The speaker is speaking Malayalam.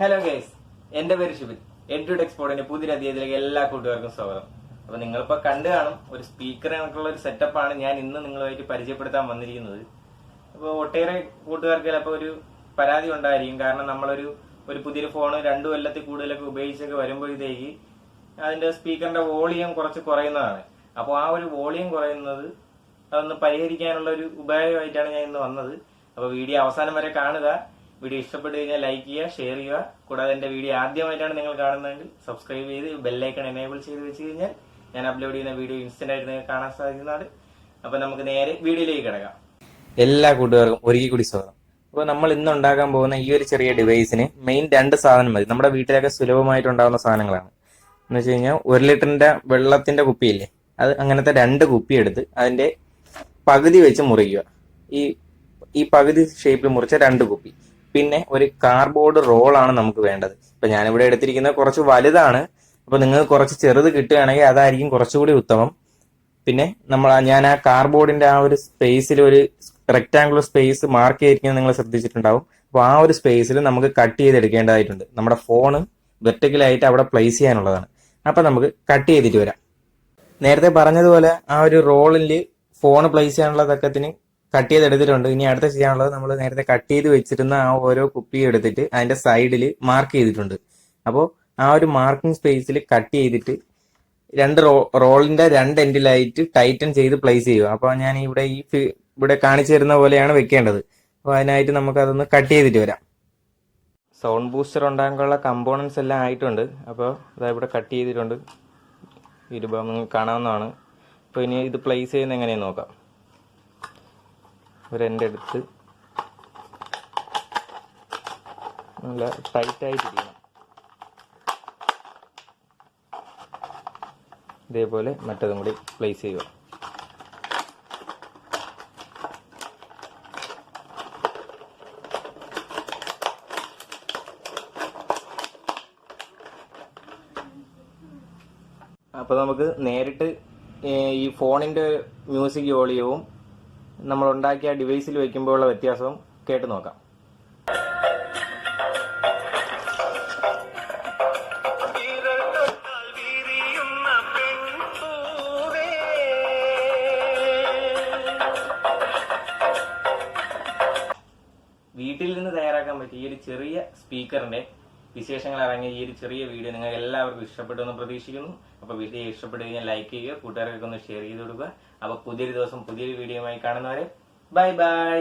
ഹലോ ഗൈസ്, എന്റെ പേര് ശുഭിൻ. എഡ്യൂഡ് എക്സ്പോർട്ടിന്റെ പുതിയ അധ്യായത്തിലേക്ക് എല്ലാ കൂട്ടുകാർക്കും സ്വാഗതം. അപ്പൊ നിങ്ങളിപ്പോ കണ്ടു കാണും, ഒരു സ്പീക്കർ കണക്കുള്ള ഒരു സെറ്റപ്പാണ് ഞാൻ ഇന്ന് നിങ്ങളുമായിട്ട് പരിചയപ്പെടുത്താൻ വന്നിരിക്കുന്നത്. അപ്പോൾ ഒട്ടേറെ കൂട്ടുകാർക്ക് ചിലപ്പോൾ ഒരു പരാതി ഉണ്ടായിരിക്കും. കാരണം നമ്മളൊരു പുതിയൊരു ഫോൺ 2 കൊല്ലത്തിൽ കൂടുതലൊക്കെ ഉപയോഗിച്ചൊക്കെ വരുമ്പോഴത്തേക്ക് അതിന്റെ സ്പീക്കറിന്റെ വോളിയം കുറച്ച് കുറയുന്നതാണ്. അപ്പോൾ ആ ഒരു വോളിയം കുറയുന്നത് അതൊന്ന് പരിഹരിക്കാനുള്ള ഒരു ഉപായമായിട്ടാണ് ഞാൻ ഇന്ന് വന്നത്. അപ്പോൾ വീഡിയോ അവസാനം വരെ കാണുക. വീഡിയോ ഇഷ്ടപ്പെട്ട് കഴിഞ്ഞാൽ ലൈക്ക് ചെയ്യുക, ഷെയർ ചെയ്യുക. കൂടാതെ എന്റെ വീഡിയോ ആദ്യമായിട്ടാണ് നിങ്ങൾ കാണുന്നതെങ്കിൽ സബ്സ്ക്രൈബ് ചെയ്ത് ബെല്ലൈക്കൺ എനേബിൾ ചെയ്ത് വെച്ച് കഴിഞ്ഞാൽ ഞാൻ അപ്ലോഡ് ചെയ്യുന്ന വീഡിയോ ഇൻസ്റ്റന്റ് ആയിട്ട് നിങ്ങൾക്ക് കാണാൻ സാധിക്കുന്നതാണ്. അപ്പൊ നമുക്ക് നേരെ വീഡിയോയിലേക്ക് കിടക്കാം. എല്ലാ കൂട്ടുകാർക്കും ഒരിക്കൽ കൂടി സ്വാഗതം. അപ്പോൾ നമ്മൾ ഇന്ന് ഉണ്ടാക്കാൻ പോകുന്ന ഈ ഒരു ചെറിയ ഡിവൈസിന് മെയിൻ 2 സാധനം മതി. നമ്മുടെ വീട്ടിലൊക്കെ സുലഭമായിട്ട് ഉണ്ടാകുന്ന സാധനങ്ങളാണ്. എന്ന് വെച്ച് കഴിഞ്ഞാൽ 1 ലിറ്ററിന്റെ വെള്ളത്തിന്റെ കുപ്പിയില്ലേ, അത് അങ്ങനത്തെ 2 കുപ്പി എടുത്ത് അതിന്റെ പകുതി വെച്ച് മുറിക്കുക. ഈ പകുതി ഷേപ്പിൽ മുറിച്ച 2 കുപ്പി. പിന്നെ ഒരു കാർഡ്ബോർഡ് റോളാണ് നമുക്ക് വേണ്ടത്. ഇപ്പൊ ഞാനിവിടെ എടുത്തിരിക്കുന്നത് കുറച്ച് വലുതാണ്. അപ്പൊ നിങ്ങൾക്ക് കുറച്ച് ചെറുത് കിട്ടുകയാണെങ്കിൽ അതായിരിക്കും കുറച്ചുകൂടി ഉത്തമം. പിന്നെ ഞാൻ ആ കാർഡ്ബോർഡിന്റെ ആ ഒരു സ്പേസിൽ ഒരു റെക്ടാങ്കുലർ സ്പേസ് മാർക്ക് ചെയ്തിരിക്കുന്നത് നിങ്ങൾ ശ്രദ്ധിച്ചിട്ടുണ്ടാവും. അപ്പോൾ ആ ഒരു സ്പേസിൽ നമുക്ക് കട്ട് ചെയ്തെടുക്കേണ്ടതായിട്ടുണ്ട്. നമ്മുടെ ഫോണ് വെർട്ടിക്കലായിട്ട് അവിടെ പ്ലേസ് ചെയ്യാനുള്ളതാണ്. അപ്പൊ നമുക്ക് കട്ട് ചെയ്തിട്ട് വരാം. നേരത്തെ പറഞ്ഞതുപോലെ ആ ഒരു റോളിൽ ഫോൺ പ്ലേസ് ചെയ്യാനുള്ള തക്കത്തിന് കട്ട് ചെയ്തെടുത്തിട്ടുണ്ട്. ഇനി അടുത്ത ചെയ്യാനുള്ളത് നമ്മൾ നേരത്തെ കട്ട് ചെയ്ത് വെച്ചിരുന്ന ആ ഓരോ കുപ്പി എടുത്തിട്ട് അതിന്റെ സൈഡിൽ മാർക്ക് ചെയ്തിട്ടുണ്ട്. അപ്പോൾ ആ ഒരു മാർക്കിംഗ് സ്പേസിൽ കട്ട് ചെയ്തിട്ട് 2 റോളിന്റെ 2 എൻഡിലായിട്ട് ടൈറ്റൻ ചെയ്ത് പ്ലേസ് ചെയ്യുക. അപ്പോൾ ഞാൻ ഇവിടെ കാണിച്ചു തരുന്ന പോലെയാണ് വെക്കേണ്ടത്. അപ്പോൾ അതിനായിട്ട് നമുക്ക് അതൊന്ന് കട്ട് ചെയ്തിട്ട് വരാം. സൗണ്ട് ബൂസ്റ്റർ ഉണ്ടാകാനുള്ള കമ്പോണൻസ് എല്ലാം ആയിട്ടുണ്ട്. അപ്പോൾ അതാ ഇവിടെ കട്ട് ചെയ്തിട്ടുണ്ട്. ഇരുഭാഗം നിങ്ങൾക്ക് കാണാവുന്നതാണ്. അപ്പോൾ ഇനി ഇത് പ്ലേസ് ചെയ്യുന്നത് എങ്ങനെയെന്ന് നോക്കാം. ഒരു എൻ്റെ എടുത്ത് നല്ല ടൈറ്റായിട്ടിരിക്കണം. ഇതേപോലെ മറ്റതും കൂടി പ്ലേസ് ചെയ്യുക. അപ്പോൾ നമുക്ക് നേരിട്ട് ഈ ഫോണിൻ്റെ മ്യൂസിക് വോളിയവും നമ്മൾ ഉണ്ടാക്കിയ ഡിവൈസിൽ വയ്ക്കുമ്പോഴുള്ള വ്യത്യാസവും കേട്ട് നോക്കാം. വീട്ടിൽ നിന്ന് തയ്യാറാക്കാൻ പറ്റിയ ഈ ഒരു ചെറിയ സ്പീക്കറിന്റെ വിശേഷങ്ങൾ ഇറങ്ങിയ ഈ ഒരു ചെറിയ വീഡിയോ നിങ്ങൾക്ക് എല്ലാവർക്കും ഇഷ്ടപ്പെട്ടു എന്ന് പ്രതീക്ഷിക്കുന്നു. അപ്പോൾ വീഡിയോ ഇഷ്ടപ്പെട്ടു കഴിഞ്ഞാൽ ലൈക്ക് ചെയ്യുക, കൂട്ടുകാർക്കൊക്കെ ഒന്ന് ഷെയർ ചെയ്ത് കൊടുക്കുക. അപ്പോൾ പുതിയൊരു ദിവസം പുതിയൊരു വീഡിയോയുമായി കാണുന്നവരെ ബൈ ബൈ.